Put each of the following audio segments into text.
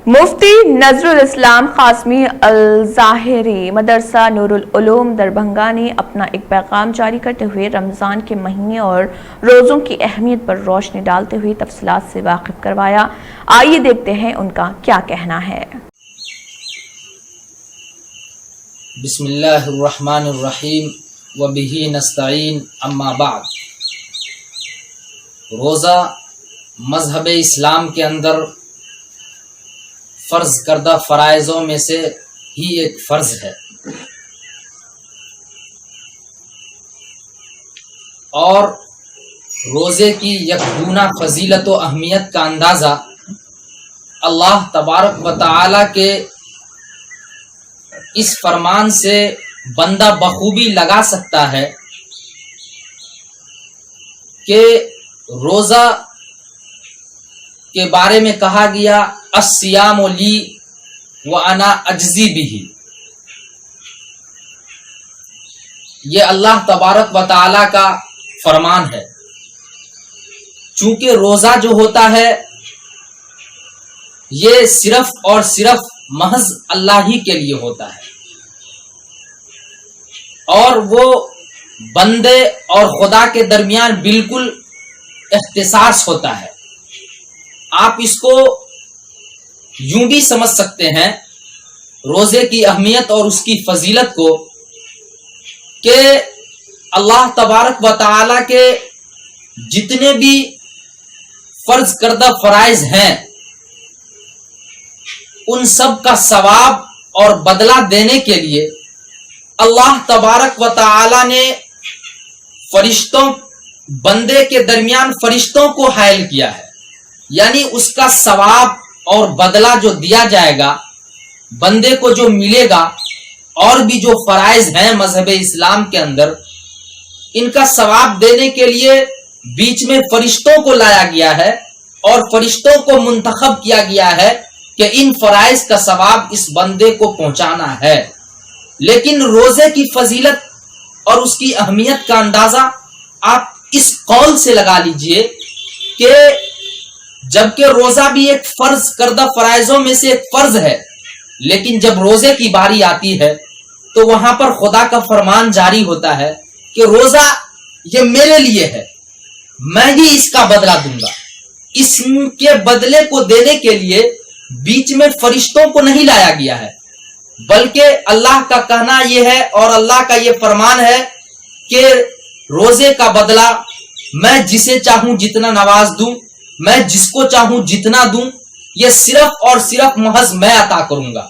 مفتی نذر الاسلام قاسمی الظاہری مدرسہ نور العلوم دربھنگا نے اپنا ایک پیغام جاری کرتے ہوئے رمضان کے مہینے اور روزوں کی اہمیت پر روشنی ڈالتے ہوئے تفصیلات سے واقف کروایا۔ آئیے دیکھتے ہیں ان کا کیا کہنا ہے۔ بسم اللہ الرحمن الرحیم وبہ نستعین اما بعد۔ روزہ مذہب اسلام کے اندر فرض کردہ فرائضوں میں سے ہی ایک فرض ہے، اور روزے کی یکگونا فضیلت و اہمیت کا اندازہ اللہ تبارک و تعالی کے اس فرمان سے بندہ بخوبی لگا سکتا ہے کہ روزہ کے بارے میں کہا گیا الصیام لی وانا اجزی بہ۔ یہ اللہ تبارک و تعالی کا فرمان ہے۔ چونکہ روزہ جو ہوتا ہے یہ صرف اور صرف محض اللہ ہی کے لیے ہوتا ہے، اور وہ بندے اور خدا کے درمیان بالکل اختصاص ہوتا ہے۔ آپ اس کو یوں بھی سمجھ سکتے ہیں روزے کی اہمیت اور اس کی فضیلت کو کہ اللہ تبارک و تعالی کے جتنے بھی فرض کردہ فرائض ہیں ان سب کا ثواب اور بدلہ دینے کے لیے اللہ تبارک و تعالی نے فرشتوں بندے کے درمیان فرشتوں کو حائل کیا ہے، یعنی اس کا ثواب اور بدلہ جو دیا جائے گا بندے کو جو ملے گا، اور بھی جو فرائض ہیں مذہب اسلام کے اندر ان کا ثواب دینے کے لیے بیچ میں فرشتوں کو لایا گیا ہے اور فرشتوں کو منتخب کیا گیا ہے کہ ان فرائض کا ثواب اس بندے کو پہنچانا ہے۔ لیکن روزے کی فضیلت اور اس کی اہمیت کا اندازہ آپ اس قول سے لگا لیجئے کہ جبکہ روزہ بھی ایک فرض کردہ فرائضوں میں سے ایک فرض ہے، لیکن جب روزے کی باری آتی ہے تو وہاں پر خدا کا فرمان جاری ہوتا ہے کہ روزہ یہ میرے لیے ہے، میں ہی اس کا بدلہ دوں گا۔ اس کے بدلے کو دینے کے لیے بیچ میں فرشتوں کو نہیں لایا گیا ہے، بلکہ اللہ کا کہنا یہ ہے اور اللہ کا یہ فرمان ہے کہ روزے کا بدلہ میں جسے چاہوں جتنا نواز دوں، میں جس کو چاہوں جتنا دوں، یہ صرف اور صرف محض میں عطا کروں گا۔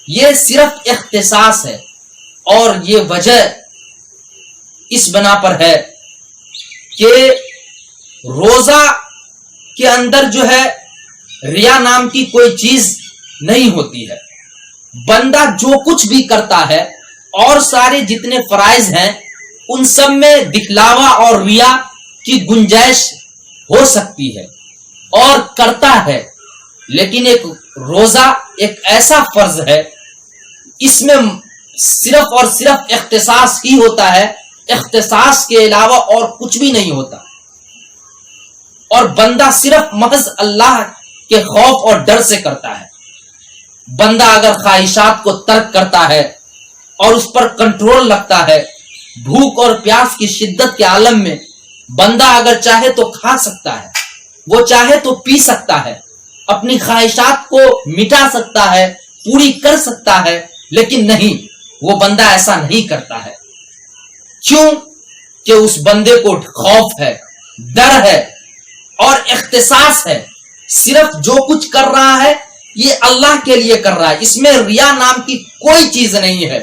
یہ صرف اختصاص ہے، اور یہ وجہ اس بنا پر ہے کہ روزہ کے اندر جو ہے ریا نام کی کوئی چیز نہیں ہوتی ہے۔ بندہ جو کچھ بھی کرتا ہے اور سارے جتنے فرائض ہیں ان سب میں دکھلاوا اور ریا کی گنجائش ہو سکتی ہے اور کرتا ہے، لیکن ایک روزہ ایک ایسا فرض ہے اس میں صرف اور صرف اختصاص ہی ہوتا ہے، اختصاص کے علاوہ اور کچھ بھی نہیں ہوتا، اور بندہ صرف محض اللہ کے خوف اور ڈر سے کرتا ہے۔ بندہ اگر خواہشات کو ترک کرتا ہے اور اس پر کنٹرول رکھتا ہے، بھوک اور پیاس کی شدت کے عالم میں بندہ اگر چاہے تو کھا سکتا ہے، وہ چاہے تو پی سکتا ہے، اپنی خواہشات کو مٹا سکتا ہے، پوری کر سکتا ہے، لیکن نہیں، وہ بندہ ایسا نہیں کرتا ہے۔ کیوں؟ کہ اس بندے کو خوف ہے، ڈر ہے اور اختصاص ہے۔ صرف جو کچھ کر رہا ہے یہ اللہ کے لیے کر رہا ہے، اس میں ریا نام کی کوئی چیز نہیں ہے۔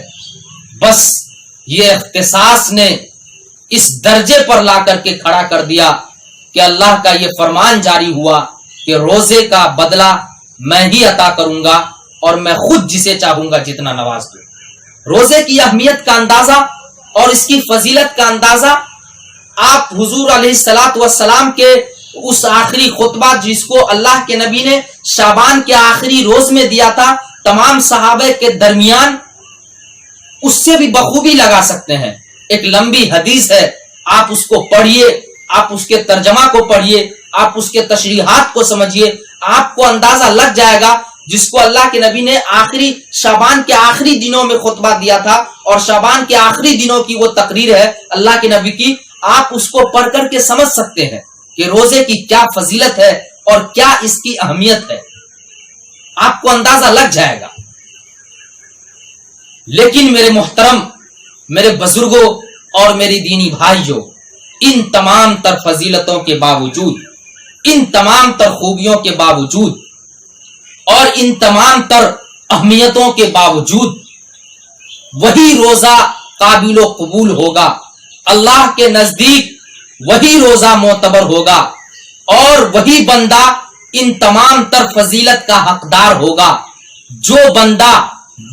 بس یہ اختصاص نے اس درجے پر لا کر کے کھڑا کر دیا کہ اللہ کا یہ فرمان جاری ہوا کہ روزے کا بدلہ میں ہی عطا کروں گا، اور میں خود جسے چاہوں گا جتنا نواز دوں۔ روزے کی اہمیت کا اندازہ اور اس کی فضیلت کا اندازہ آپ حضور علیہ الصلوۃ والسلام کے اس آخری خطبہ جس کو اللہ کے نبی نے شعبان کے آخری روز میں دیا تھا تمام صحابہ کے درمیان، اس سے بھی بخوبی لگا سکتے ہیں۔ ایک لمبی حدیث ہے، آپ اس کو پڑھیے، آپ اس کے ترجمہ کو پڑھیے، آپ اس کے تشریحات کو سمجھیے، آپ کو اندازہ لگ جائے گا جس کو اللہ کے نبی نے آخری شعبان کے آخری دنوں میں خطبہ دیا تھا، اور شعبان کے آخری دنوں کی وہ تقریر ہے اللہ کے نبی کی، آپ اس کو پڑھ کر کے سمجھ سکتے ہیں کہ روزے کی کیا فضیلت ہے اور کیا اس کی اہمیت ہے، آپ کو اندازہ لگ جائے گا۔ لیکن میرے محترم، میرے بزرگوں اور میری دینی بھائیوں، ان تمام تر فضیلتوں کے باوجود، ان تمام تر خوبیوں کے باوجود اور ان تمام تر اہمیتوں کے باوجود وہی روزہ قابل و قبول ہوگا، اللہ کے نزدیک وہی روزہ معتبر ہوگا، اور وہی بندہ ان تمام تر فضیلت کا حقدار ہوگا جو بندہ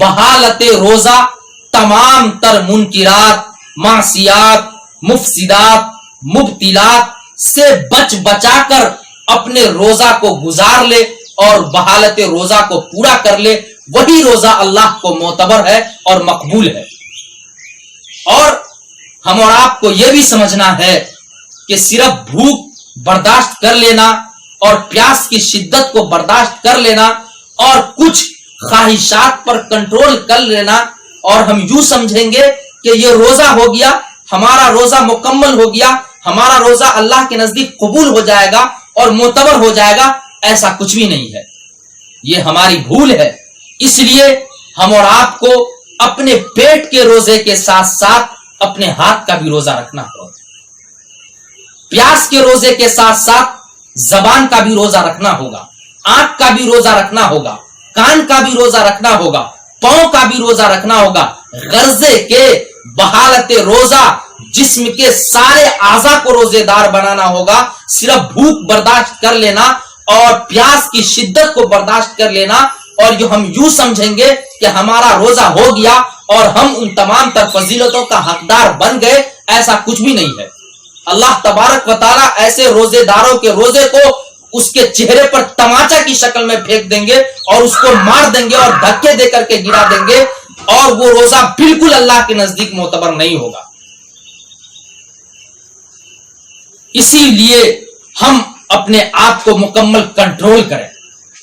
بحالت روزہ تمام تر منکرات، معصیات، مفسدات، مبتلات سے بچا کر اپنے روزہ کو گزار لے اور بحالت روزہ کو پورا کر لے، وہی روزہ اللہ کو معتبر ہے اور مقبول ہے۔ اور ہم اور آپ کو یہ بھی سمجھنا ہے کہ صرف بھوک برداشت کر لینا اور پیاس کی شدت کو برداشت کر لینا اور کچھ خواہشات پر کنٹرول کر لینا، اور ہم یوں سمجھیں گے کہ یہ روزہ ہو گیا، ہمارا روزہ مکمل ہو گیا، ہمارا روزہ اللہ کے نزدیک قبول ہو جائے گا اور معتبر ہو جائے گا، ایسا کچھ بھی نہیں ہے، یہ ہماری بھول ہے۔ اس لیے ہم اور آپ کو اپنے پیٹ کے روزے کے ساتھ ساتھ اپنے ہاتھ کا بھی روزہ رکھنا ہوگا، پیاس کے روزے کے ساتھ ساتھ زبان کا بھی روزہ رکھنا ہوگا، آنکھ کا بھی روزہ رکھنا ہوگا، کان کا بھی روزہ رکھنا ہوگا، پاؤں کا بھی روزہ رکھنا ہوگا، غرضے کے بحالت روزہ جسم کے سارے اعضاء کو روزے دار بنانا ہوگا۔ صرف بھوک برداشت کر لینا اور پیاس کی شدت کو برداشت کر لینا اور جو ہم یوں سمجھیں گے کہ ہمارا روزہ ہو گیا اور ہم ان تمام تر فضیلتوں کا حقدار بن گئے، ایسا کچھ بھی نہیں ہے۔ اللہ تبارک و تعالیٰ ایسے روزے داروں کے روزے کو اس کے چہرے پر تماچا کی شکل میں پھینک دیں گے اور اس کو مار دیں گے اور دھکے دے کر کے گرا دیں گے، اور وہ روزہ بالکل اللہ کے نزدیک معتبر نہیں ہوگا۔ اسی لیے ہم اپنے آپ کو مکمل کنٹرول کریں،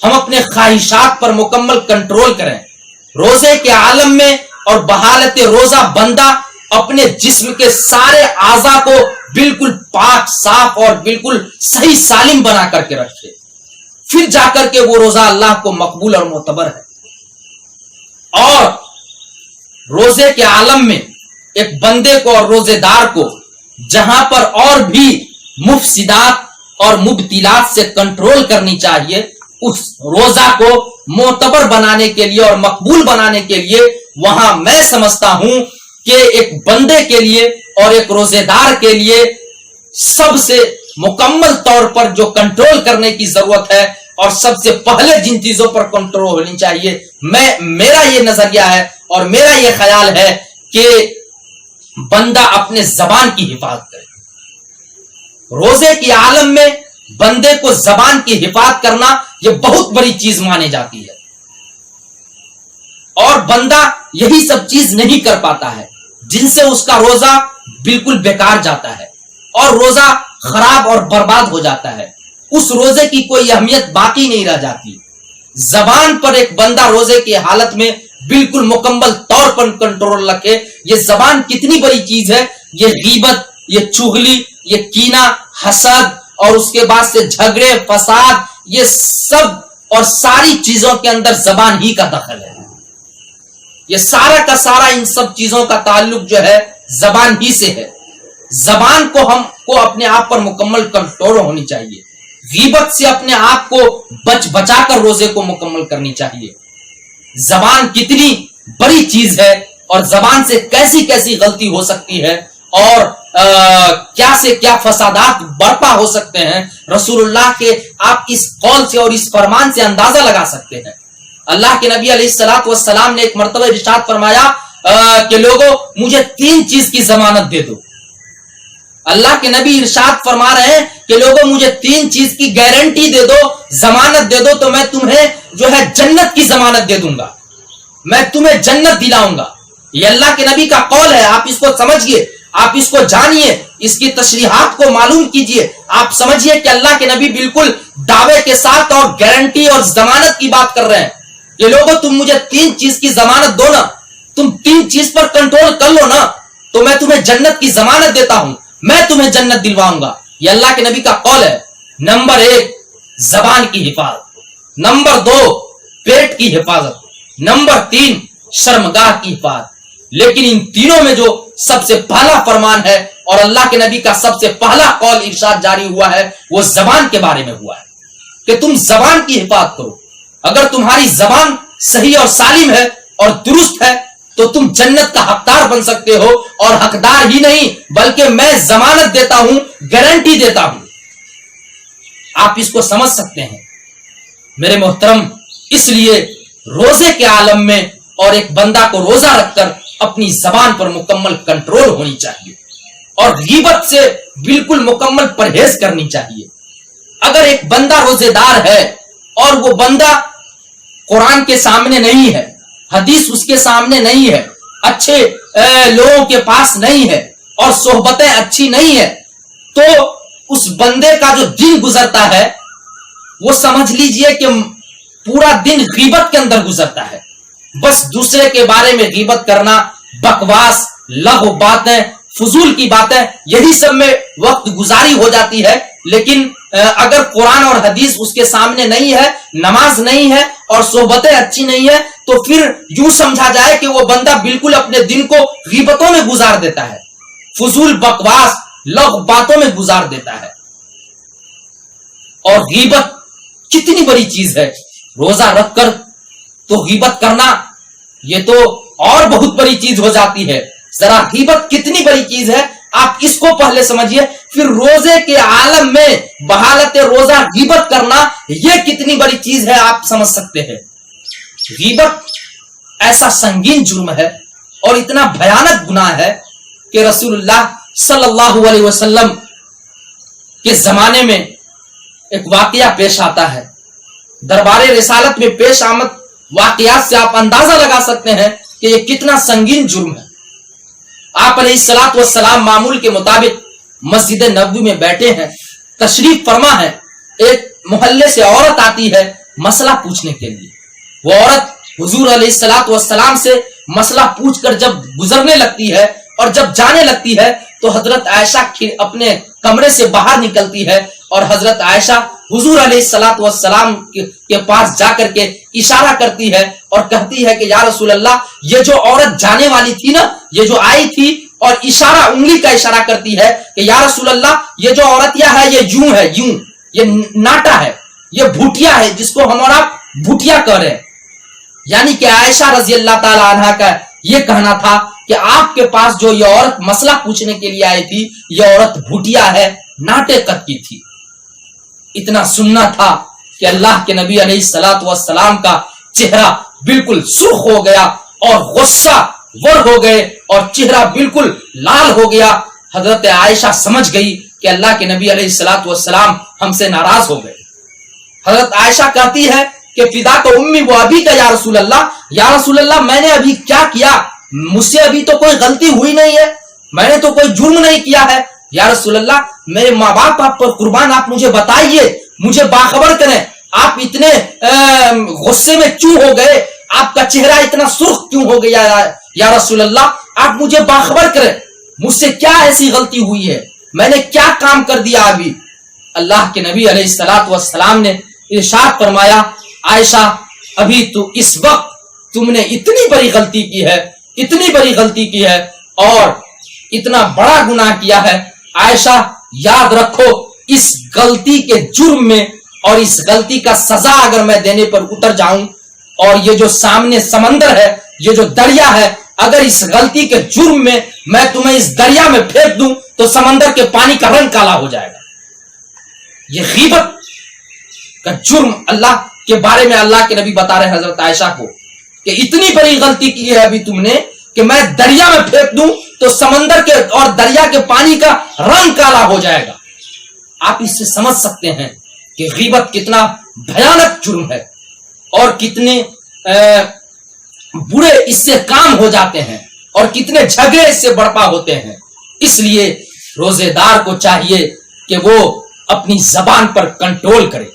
ہم اپنے خواہشات پر مکمل کنٹرول کریں۔ روزے کے عالم میں اور بحالت روزہ بندہ اپنے جسم کے سارے اعضاء کو بالکل پاک صاف اور بالکل صحیح سالم بنا کر کے رکھے، پھر جا کر کے وہ روزہ اللہ کو مقبول اور معتبر ہے۔ اور روزے کے عالم میں ایک بندے کو اور روزے دار کو جہاں پر اور بھی مفسدات اور مبتلات سے کنٹرول کرنی چاہیے، اس روزہ کو معتبر بنانے کے لیے اور مقبول بنانے کے لیے وہاں میں سمجھتا ہوں کہ ایک بندے کے لیے اور ایک روزے دار کے لیے سب سے مکمل طور پر جو کنٹرول کرنے کی ضرورت ہے اور سب سے پہلے جن چیزوں پر کنٹرول ہونی چاہیے، میرا یہ نظریہ ہے اور میرا یہ خیال ہے کہ بندہ اپنے زبان کی حفاظت کرے۔ روزے کے عالم میں بندے کو زبان کی حفاظت کرنا یہ بہت بڑی چیز مانی جاتی ہے، اور بندہ یہی سب چیز نہیں کر پاتا ہے جن سے اس کا روزہ بالکل بیکار جاتا ہے اور روزہ خراب اور برباد ہو جاتا ہے، اس روزے کی کوئی اہمیت باقی نہیں رہ جاتی۔ زبان پر ایک بندہ روزے کی حالت میں بالکل مکمل طور پر کنٹرول رکھے۔ یہ زبان کتنی بڑی چیز ہے، یہ غیبت، یہ چغلی، یہ کینہ، حسد اور اس کے بعد سے جھگڑے، فساد، یہ سب اور ساری چیزوں کے اندر زبان ہی کا دخل ہے۔ یہ سارا کا سارا ان سب چیزوں کا تعلق جو ہے زبان ہی سے ہے۔ زبان کو ہم کو اپنے آپ پر مکمل کنٹرول ہونی چاہیے، غیبت سے اپنے آپ کو بچا کر روزے کو مکمل کرنی چاہیے۔ زبان کتنی بڑی چیز ہے اور زبان سے کیسی کیسی غلطی ہو سکتی ہے اور کیا سے کیا فسادات برپا ہو سکتے ہیں، رسول اللہ کے آپ اس قول سے اور اس فرمان سے اندازہ لگا سکتے ہیں۔ اللہ کے نبی علیہ الصلوۃ والسلام نے ایک مرتبہ ارشاد فرمایا کہ لوگوں مجھے 3 چیز کی ضمانت دے دو۔ اللہ کے نبی ارشاد فرما رہے ہیں کہ لوگوں مجھے 3 چیز کی گارنٹی دے دو، ضمانت دے دو، تو میں تمہیں جو ہے جنت کی ضمانت دے دوں گا، میں تمہیں جنت دلاؤں گا۔ یہ اللہ کے نبی کا قول ہے، آپ اس کو سمجھیے، آپ اس کو جانیے، اس کی تشریحات کو معلوم کیجئے، آپ سمجھیے کہ اللہ کے نبی بالکل دعوے کے ساتھ اور گارنٹی اور ضمانت کی بات کر رہے ہیں۔ کہ لوگوں تم مجھے 3 چیز کی ضمانت دو نا, تم 3 چیز پر کنٹرول کر لو نا, تو میں تمہیں جنت کی ضمانت دیتا ہوں, میں تمہیں جنت دلواؤں گا. یہ اللہ کے نبی کا قول ہے. نمبر 1 زبان کی حفاظت, نمبر 2 پیٹ کی حفاظت, نمبر 3 شرمگاہ کی حفاظت. لیکن ان تینوں میں جو سب سے پہلا فرمان ہے اور اللہ کے نبی کا سب سے پہلا قول ارشاد جاری ہوا ہے وہ زبان کے بارے میں ہوا ہے کہ تم زبان کی حفاظت کرو. اگر تمہاری زبان صحیح اور سالم ہے اور درست ہے تو تم جنت کا حقدار بن سکتے ہو, اور حقدار ہی نہیں بلکہ میں ضمانت دیتا ہوں, گارنٹی دیتا ہوں. آپ اس کو سمجھ سکتے ہیں میرے محترم. اس لیے روزے کے عالم میں اور ایک بندہ کو روزہ رکھ کر اپنی زبان پر مکمل کنٹرول ہونی چاہیے اور غیبت سے بالکل مکمل پرہیز کرنی چاہیے. اگر ایک بندہ روزے دار ہے اور وہ بندہ قرآن کے سامنے نہیں ہے, حدیث اس کے سامنے نہیں ہے, اچھے لوگوں کے پاس نہیں ہے اور صحبتیں اچھی نہیں ہے, تو اس بندے کا جو دن گزرتا ہے وہ سمجھ لیجئے کہ پورا دن غیبت کے اندر گزرتا ہے. بس دوسرے کے بارے میں غیبت کرنا, بکواس, لغو باتیں, فضول کی باتیں, یہی سب میں وقت گزاری ہو جاتی ہے. لیکن اگر قرآن اور حدیث اس کے سامنے نہیں ہے, نماز نہیں ہے اور صحبتیں اچھی نہیں ہے, تو پھر یوں سمجھا جائے کہ وہ بندہ بالکل اپنے دن کو غیبتوں میں گزار دیتا ہے, فضول بکواس لغو باتوں میں گزار دیتا ہے. اور غیبت کتنی بڑی چیز ہے. روزہ رکھ کر تو غیبت کرنا یہ تو اور بہت بڑی چیز ہو جاتی ہے. ذرا غیبت کتنی بڑی چیز ہے آپ اس کو پہلے سمجھیے, پھر روزے کے عالم میں بحالت روزہ غیبت کرنا یہ کتنی بڑی چیز ہے آپ سمجھ سکتے ہیں. غیبت ایسا سنگین جرم ہے اور اتنا بھیانک گناہ ہے کہ رسول اللہ صلی اللہ علیہ وسلم کے زمانے میں ایک واقعہ پیش آتا ہے. دربار رسالت میں پیش آمد واقعات سے آپ اندازہ لگا سکتے ہیں کہ یہ کتنا سنگین جرم ہے. آپ علیہ الصلوۃ والسلام معمول کے مطابق مسجد نبوی میں بیٹھے ہیں, تشریف فرما ہے. ایک محلے سے عورت آتی ہے مسئلہ پوچھنے کے لیے. وہ عورت حضور علیہ الصلوۃ والسلام سے مسئلہ پوچھ کر جب گزرنے لگتی ہے اور جب جانے لگتی ہے تو حضرت عائشہ اپنے کمرے سے باہر نکلتی ہے اور حضرت عائشہ حضور علیہ الصلوۃ والسلام کے پاس جا کر کے اشارہ کرتی ہے اور کہتی ہے کہ یا رسول اللہ, یہ جو عورت جانے والی تھی نا, یہ جو آئی تھی اور اشارہ, انگلی کا اشارہ کرتی ہے کہ یا رسول اللہ یہ جو عورتیہ ہے یہ یوں ہے, یوں, یہ ناٹا ہے, یہ بھوٹیا ہے, جس کو ہم اور آپ بھوٹیا کہہ رہے ہیں. یعنی کہ عائشہ رضی اللہ تعالی عنہا کا یہ کہنا تھا کہ آپ کے پاس جو یہ عورت مسئلہ پوچھنے کے لیے آئی تھی یہ عورت بھوٹیا ہے, ناٹے قد کی تھی. اتنا سننا تھا کہ اللہ کے نبی علیہ الصلوۃ والسلام کا چہرہ بالکل سرخ ہو گیا اور غصہ ور ہو گئے اور چہرہ بالکل لال ہو گیا. حضرت عائشہ سمجھ گئی کہ اللہ کے نبی علیہ الصلوۃ والسلام ہم سے ناراض ہو گئے. حضرت عائشہ کہتی ہے کہ فدا کو امی و ابی کا یا رسول اللہ, یا رسول اللہ میں نے ابھی کیا کیا, مجھ سے ابھی تو کوئی غلطی ہوئی نہیں ہے, میں نے تو کوئی جرم نہیں کیا ہے. یا رسول اللہ میرے ماں باپ آپ پر قربان, آپ مجھے بتائیے, مجھے باخبر کریں, آپ اتنے غصے میں کیوں ہو گئے, آپ کا چہرہ اتنا سرخ کیوں ہو گیا یا رسول اللہ, آپ مجھے باخبر کریں, مجھ سے کیا ایسی غلطی ہوئی ہے, میں نے کیا کام کر دیا ابھی. اللہ کے نبی علیہ الصلوۃ والسلام نے ارشاد فرمایا, عائشہ ابھی تو اس وقت تم نے اتنی بڑی غلطی کی ہے, اتنی بڑی غلطی کی ہے اور اتنا بڑا گناہ کیا ہے. عائشہ یاد رکھو, اس غلطی کے جرم میں اور اس غلطی کا سزا اگر میں دینے پر اتر جاؤں, اور یہ جو سامنے سمندر ہے, یہ جو دریا ہے, اگر اس غلطی کے جرم میں تمہیں اس دریا میں پھینک دوں تو سمندر کے پانی کا رنگ کالا ہو جائے گا. یہ غیبت کا جرم اللہ کے بارے میں اللہ کے نبی بتا رہے حضرت عائشہ کو کہ اتنی بڑی غلطی کی ہے ابھی تم نے کہ میں دریا میں پھینک دوں تو سمندر کے اور دریا کے پانی کا رنگ کالا ہو جائے گا. آپ اس سے سمجھ سکتے ہیں کہ غیبت کتنا بھیانک جرم ہے اور کتنے برے اس سے کام ہو جاتے ہیں اور کتنے جھگڑے اس سے برپا ہوتے ہیں. اس لیے روزے دار کو چاہیے کہ وہ اپنی زبان پر کنٹرول کرے,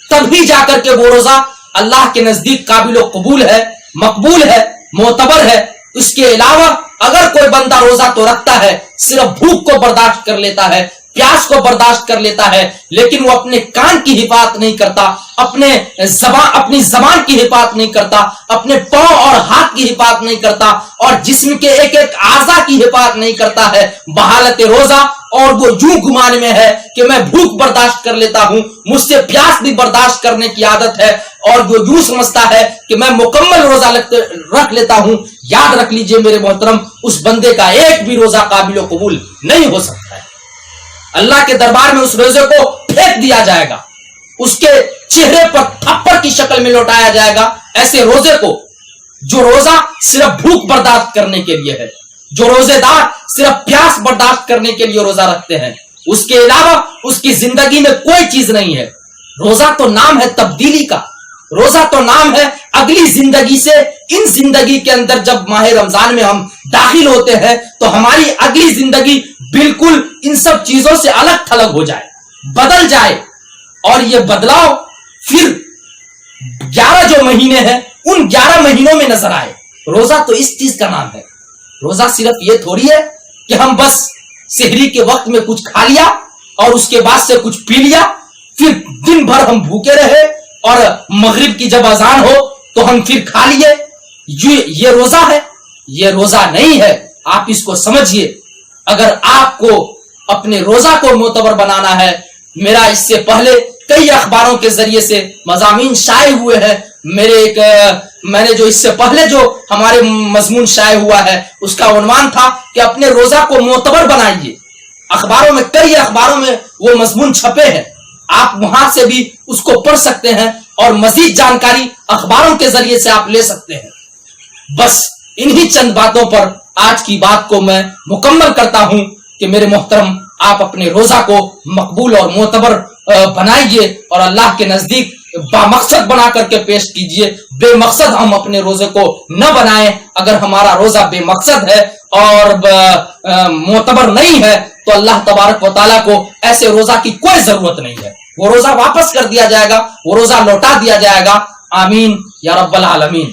تب بھی جا کر کے وہ روزہ اللہ کے نزدیک قابل و قبول ہے, مقبول ہے, معتبر ہے. اس کے علاوہ اگر کوئی بندہ روزہ تو رکھتا ہے, صرف بھوک کو برداشت کر لیتا ہے, پیاس کو برداشت کر لیتا ہے, لیکن وہ اپنے کان کی حفاظت نہیں کرتا, اپنی زبان کی حفاظت نہیں کرتا, اپنے پاؤں اور ہاتھ کی حفاظت نہیں کرتا, اور جسم کے ایک ایک اعضاء کی حفاظت نہیں کرتا ہے بحالت روزہ, اور وہ یوں گمان میں ہے کہ میں بھوک برداشت کر لیتا ہوں, مجھ سے پیاس بھی برداشت کرنے کی عادت ہے, اور وہ یوں سمجھتا ہے کہ میں مکمل روزہ رکھ لیتا ہوں, یاد رکھ لیجئے میرے محترم, اس بندے کا ایک بھی روزہ قابل و قبول نہیں ہو سکتا ہے. اللہ کے دربار میں اس روزے کو پھینک دیا جائے گا, اس کے چہرے پر تھپڑ کی شکل میں لوٹایا جائے گا, ایسے روزے کو جو روزہ صرف بھوک برداشت کرنے کے لیے ہے, جو روزے دار صرف پیاس برداشت کرنے کے لیے روزہ رکھتے ہیں, اس کے علاوہ اس کی زندگی میں کوئی چیز نہیں ہے. روزہ تو نام ہے تبدیلی کا, روزہ تو نام ہے اگلی زندگی سے ان زندگی کے اندر. جب ماہ رمضان میں ہم داخل ہوتے ہیں تو ہماری اگلی زندگی بالکل ان سب چیزوں سے الگ تھلگ ہو جائے, بدل جائے, اور یہ بدلاؤ پھر 11 جو مہینے ہیں ان 11 مہینوں میں نظر آئے. روزہ تو اس چیز کا نام ہے. روزہ صرف یہ تھوڑی ہے کہ ہم بس سحری کے وقت میں کچھ کھا لیا اور اس کے بعد سے کچھ پی لیا, پھر دن بھر ہم بھوکے رہے, اور مغرب کی جب اذان ہو تو ہم پھر کھا لیے. یہ روزہ ہے؟ یہ روزہ نہیں ہے. آپ اس کو سمجھیے. اگر آپ کو اپنے روزہ کو معتبر بنانا ہے, میرا اس سے پہلے کئی اخباروں کے ذریعے سے مضامین شائع ہوئے ہیں. میں نے جو اس سے پہلے جو ہمارے مضمون شائع ہوا ہے اس کا عنوان تھا کہ اپنے روزہ کو معتبر بنائیے. اخباروں میں, کئی اخباروں میں وہ مضمون چھپے ہیں, آپ وہاں سے بھی اس کو پڑھ سکتے ہیں, اور مزید جانکاری اخباروں کے ذریعے سے آپ لے سکتے ہیں. بس انہی چند باتوں پر آج کی بات کو میں مکمل کرتا ہوں کہ میرے محترم, آپ اپنے روزہ کو مقبول اور معتبر بنائیے, اور اللہ کے نزدیک بامقصد بنا کر کے پیش کیجئے. بے مقصد ہم اپنے روزے کو نہ بنائیں. اگر ہمارا روزہ بے مقصد ہے اور معتبر نہیں ہے تو اللہ تبارک و تعالیٰ کو ایسے روزہ کی کوئی ضرورت نہیں ہے. وہ روزہ واپس کر دیا جائے گا, وہ روزہ لوٹا دیا جائے گا. آمین یا رب العالمین.